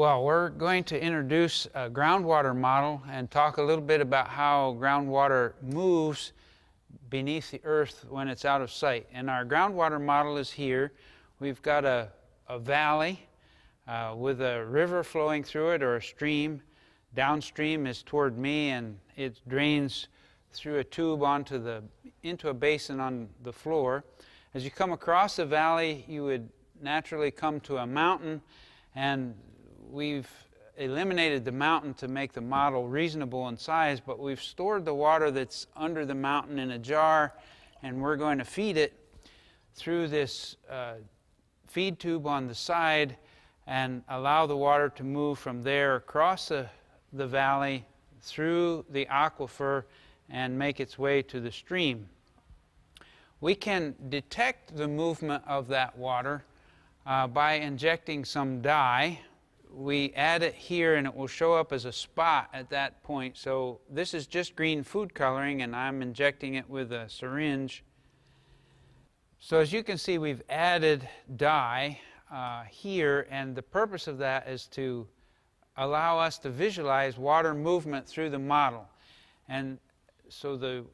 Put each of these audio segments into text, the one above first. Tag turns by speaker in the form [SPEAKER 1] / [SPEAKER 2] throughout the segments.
[SPEAKER 1] Well, we're going to introduce a groundwater model and talk a little bit about how groundwater moves beneath the earth when it's out of sight. And our groundwater model is here. We've got a valley with a river flowing through it, or a stream. Downstream is toward me, and it drains through a tube into a basin on the floor. As you come across the valley, you would naturally come to a mountain, and we've eliminated the mountain to make the model reasonable in size, but we've stored the water that's under the mountain in a jar, and we're going to feed it through this feed tube on the side and allow the water to move from there across the valley through the aquifer and make its way to the stream. We can detect the movement of that water by injecting some dye. We add it here and it will show up as a spot at that point. So this is just green food coloring, and I'm injecting it with a syringe. So as you can see, we've added dye here, and the purpose of that is to allow us to visualize water movement through the model. And so the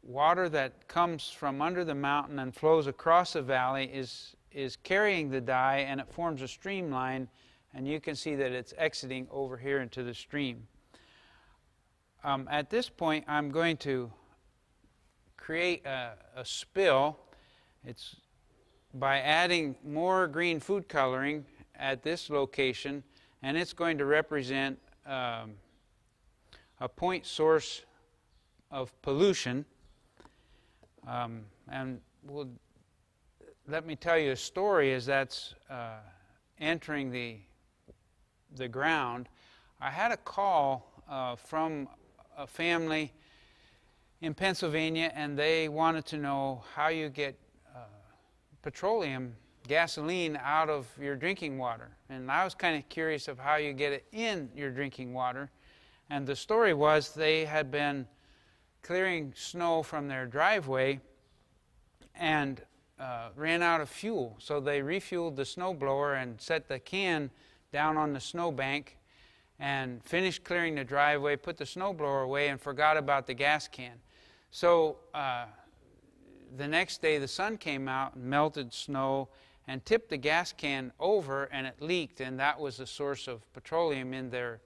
[SPEAKER 1] water that comes from under the mountain and flows across the valley is carrying the dye, and it forms a streamline. And you can see that it's exiting over here into the stream. At this point, I'm going to create a spill. It's by adding more green food coloring at this location, and it's going to represent a point source of pollution. And let me tell you a story as that's entering the ground. I had a call from a family in Pennsylvania, and they wanted to know how you get petroleum, gasoline, out of your drinking water. And I was kind of curious of how you get it in your drinking water. And the story was they had been clearing snow from their driveway and ran out of fuel. So they refueled the snowblower and set the can down on the snowbank and finished clearing the driveway, put the snowblower away, and forgot about the gas can. So the next day the sun came out and melted snow and tipped the gas can over, and it leaked, and that was the source of petroleum in their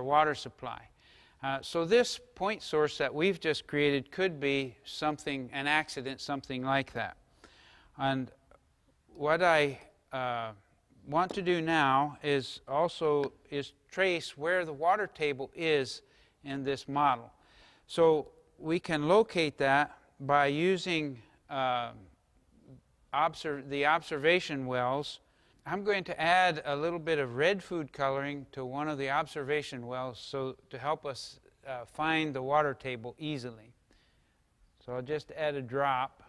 [SPEAKER 1] water supply. So this point source that we've just created could be something, an accident, something like that. And what I want to do now is trace where the water table is in this model. So we can locate that by using the observation wells. I'm going to add a little bit of red food coloring to one of the observation wells to help us find the water table easily. So I'll just add a drop,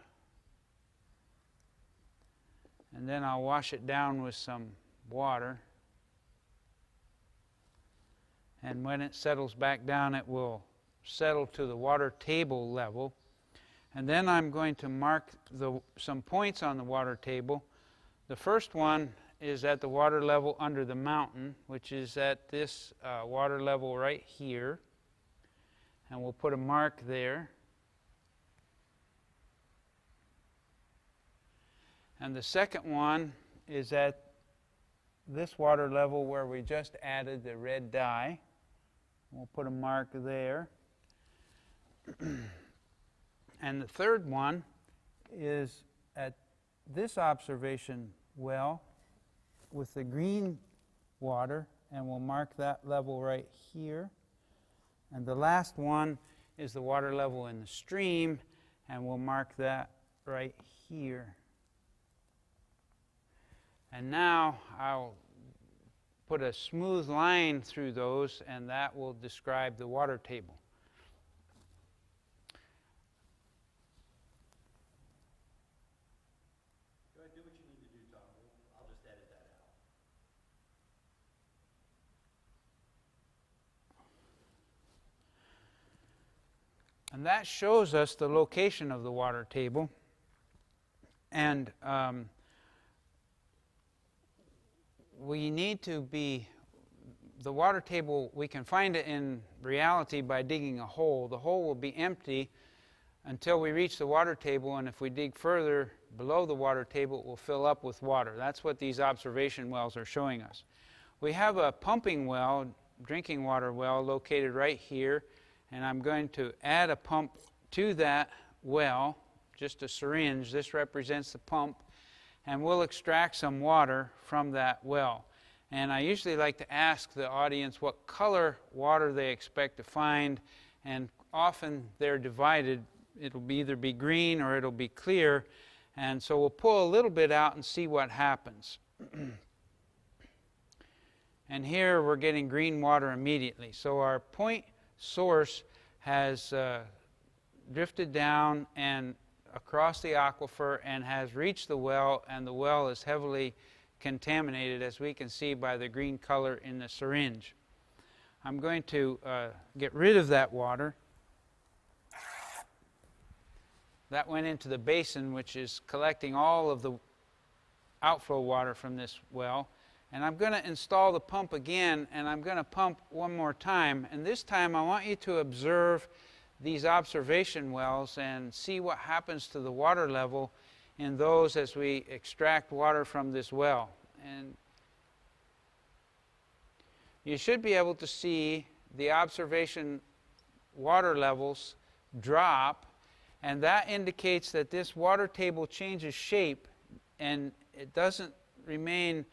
[SPEAKER 1] and then I'll wash it down with some water. And when it settles back down, it will settle to the water table level. And then I'm going to mark some points on the water table. The first one is at the water level under the mountain, which is at this water level right here. And we'll put a mark there. And the second one is at this water level where we just added the red dye. We'll put a mark there. And the third one is at this observation well with the green water, and we'll mark that level right here. And the last one is the water level in the stream, and we'll mark that right here. And now I'll put a smooth line through those, and that will describe the water table.
[SPEAKER 2] Go ahead, do what you need to do, Tom. I'll just edit that out.
[SPEAKER 1] And that shows us the location of the water table. And we need to be the water table, we can find it in reality by digging a hole. The hole will be empty until we reach the water table, and if we dig further below the water table, it will fill up with water. That's what these observation wells are showing us. We have a pumping well, drinking water well, located right here, and I'm going to add a pump to that well, just a syringe. This represents the pump, and we'll extract some water from that well. And I usually like to ask the audience what color water they expect to find, and often they're divided. It'll either be green or it'll be clear, and so we'll pull a little bit out and see what happens. And here we're getting green water immediately. So our point source has drifted down and across the aquifer and has reached the well, and the well is heavily contaminated, as we can see by the green color in the syringe. I'm going to get rid of that water. That went into the basin, which is collecting all of the outflow water from this well. And I'm going to install the pump again, and I'm going to pump one more time. And this time I want you to observe these observation wells and see what happens to the water level in those as we extract water from this well. And you should be able to see the observation water levels drop, and that indicates that this water table changes shape, and it doesn't remain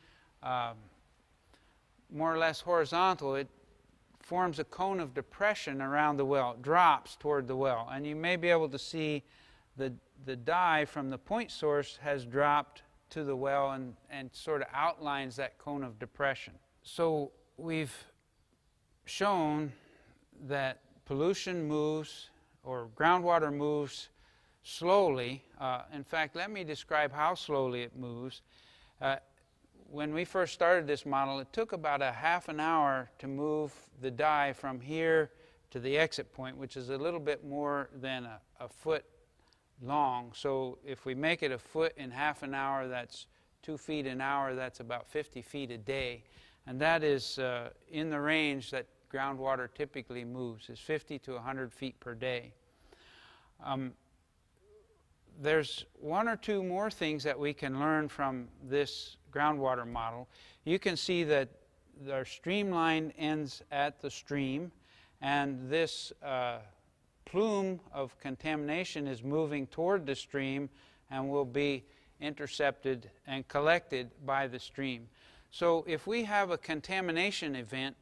[SPEAKER 1] more or less horizontal. It forms a cone of depression around the well, drops toward the well, and you may be able to see the dye from the point source has dropped to the well and sort of outlines that cone of depression. So we've shown that pollution moves, or groundwater moves slowly. In fact, let me describe how slowly it moves. When we first started this model, it took about a half an hour to move the dye from here to the exit point, which is a little bit more than a foot long. So if we make it a foot in half an hour, that's 2 feet an hour. That's about 50 feet a day. And that is in the range that groundwater typically moves, is 50 to 100 feet per day. There's one or two more things that we can learn from this groundwater model. You can see that our streamline ends at the stream, and this plume of contamination is moving toward the stream and will be intercepted and collected by the stream. So if we have a contamination event,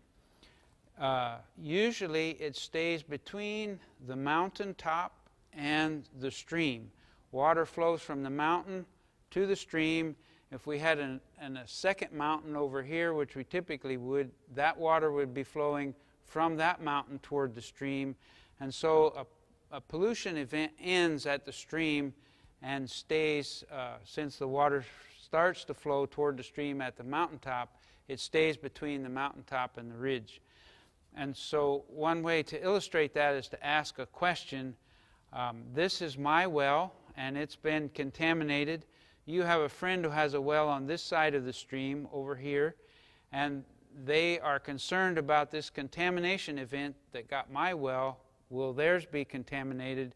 [SPEAKER 1] usually it stays between the mountaintop and the stream. Water flows from the mountain to the stream. If we had a second mountain over here, which we typically would, that water would be flowing from that mountain toward the stream. And so a pollution event ends at the stream and stays, since the water starts to flow toward the stream at the mountaintop, it stays between the mountaintop and the ridge. And so one way to illustrate that is to ask a question. This is my well, and it's been contaminated. You have a friend who has a well on this side of the stream over here, and they are concerned about this contamination event that got my well. Will theirs be contaminated?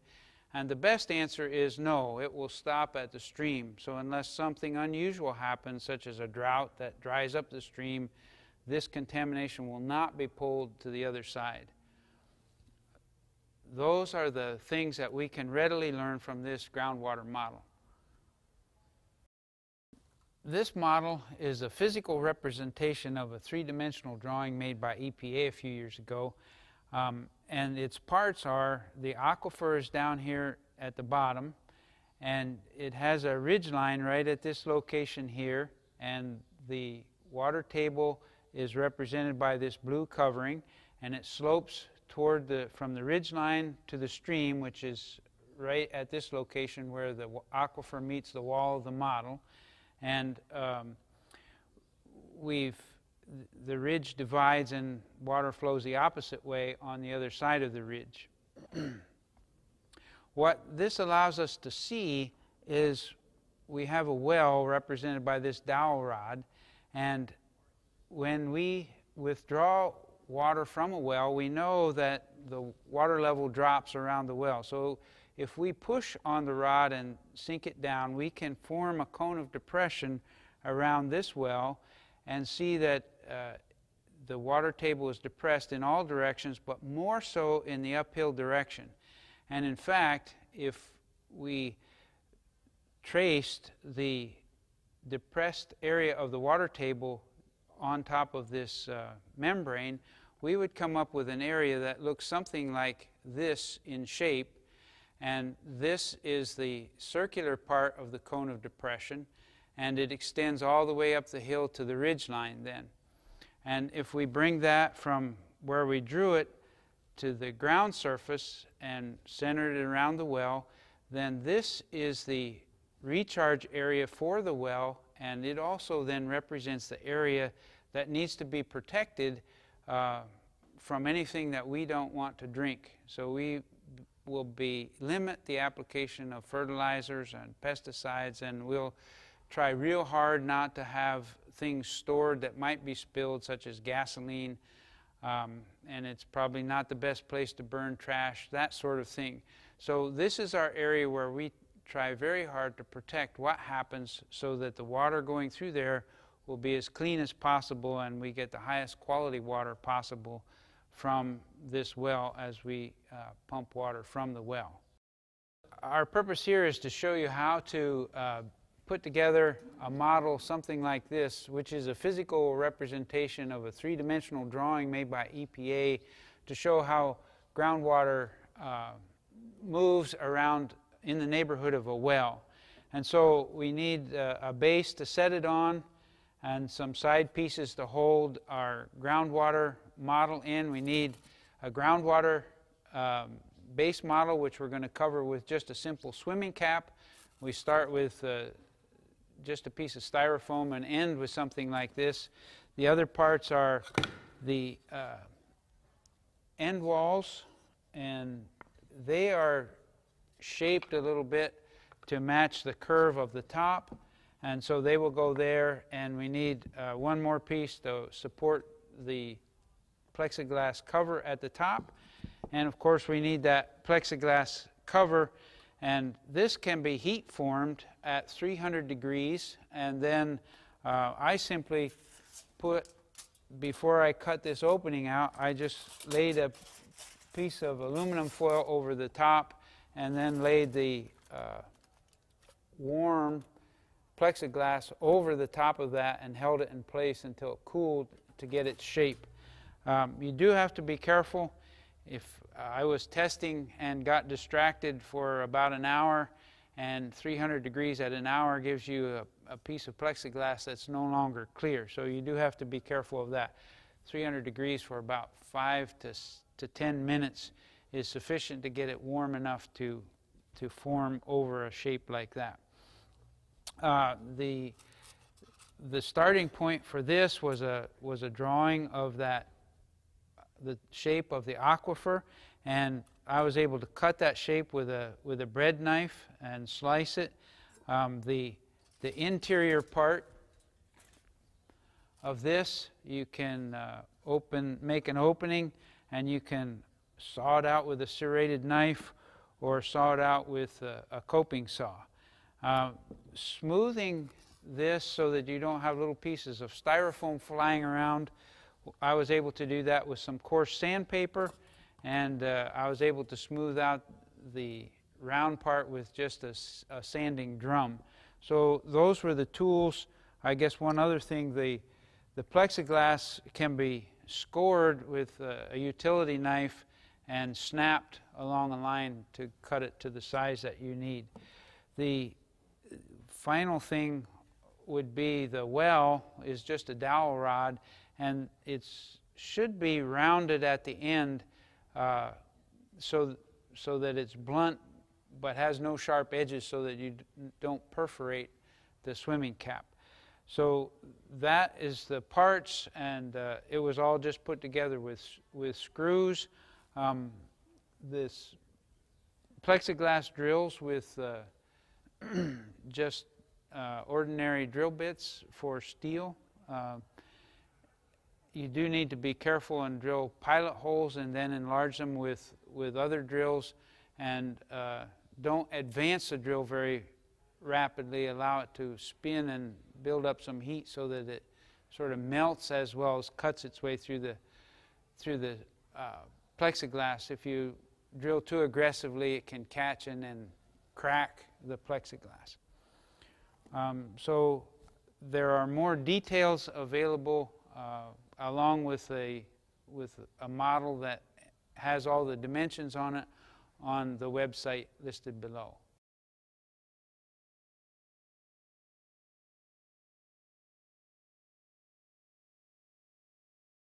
[SPEAKER 1] And the best answer is no, it will stop at the stream. So unless something unusual happens, such as a drought that dries up the stream, this contamination will not be pulled to the other side. Those are the things that we can readily learn from this groundwater model. This model is a physical representation of a three-dimensional drawing made by EPA a few years ago. And its parts are, the aquifer is down here at the bottom, and it has a ridge line right at this location here, and the water table is represented by this blue covering, and it slopes toward from the ridge line to the stream, which is right at this location where the aquifer meets the wall of the model. And the ridge divides and water flows the opposite way on the other side of the ridge. What this allows us to see is we have a well represented by this dowel rod, and when we withdraw water from a well, we know that the water level drops around the well. So if we push on the rod and sink it down, we can form a cone of depression around this well and see that the water table is depressed in all directions, but more so in the uphill direction. And in fact, if we traced the depressed area of the water table on top of this membrane, we would come up with an area that looks something like this in shape. And this is the circular part of the cone of depression, and it extends all the way up the hill to the ridge line then. And if we bring that from where we drew it to the ground surface and center it around the well, then this is the recharge area for the well, and it also then represents the area that needs to be protected from anything that we don't want to drink. So we will limit the application of fertilizers and pesticides, and we'll try real hard not to have things stored that might be spilled, such as gasoline, and it's probably not the best place to burn trash, that sort of thing. So this is our area where we try very hard to protect what happens so that the water going through there will be as clean as possible, and we get the highest quality water possible from this well as we pump water from the well. Our purpose here is to show you how to put together a model something like this, which is a physical representation of a three-dimensional drawing made by EPA to show how groundwater moves around in the neighborhood of a well. And so we need a base to set it on and some side pieces to hold our groundwater model in. We need a groundwater base model, which we're going to cover with just a simple swimming cap. We start with just a piece of styrofoam and end with something like this. The other parts are the end walls, and they are shaped a little bit to match the curve of the top, and so they will go there. And we need one more piece to support the plexiglass cover at the top, and of course we need that plexiglass cover, and this can be heat formed at 300 degrees, and then I simply put, before I cut this opening out, I just laid a piece of aluminum foil over the top and then laid the warm plexiglass over the top of that and held it in place until it cooled to get its shape. You do have to be careful. If I was testing and got distracted for about an hour, and 300 degrees at an hour gives you a piece of plexiglass that's no longer clear. So you do have to be careful of that. 300 degrees for about 5 to 10 minutes is sufficient to get it warm enough to form over a shape like that. The starting point for this was a drawing of the shape of the aquifer, and I was able to cut that shape with a bread knife and slice it. The interior part of this, you can make an opening, and you can saw it out with a serrated knife or saw it out with a coping saw. Smoothing this so that you don't have little pieces of styrofoam flying around, I was able to do that with some coarse sandpaper, and I was able to smooth out the round part with just a sanding drum. So those were the tools. I guess one other thing, the plexiglass can be scored with a utility knife and snapped along a line to cut it to the size that you need. The final thing would be the well is just a dowel rod, and it should be rounded at the end so that it's blunt but has no sharp edges so that you don't perforate the swimming cap. So that is the parts, and it was all just put together with screws. This plexiglass drills with just ordinary drill bits for steel. you do need to be careful and drill pilot holes and then enlarge them with other drills, and don't advance the drill very rapidly. Allow it to spin and build up some heat so that it sort of melts as well as cuts its way through the plexiglass. If you drill too aggressively, it can catch and then crack the plexiglass. So there are more details available along with a model that has all the dimensions on it on the website listed below.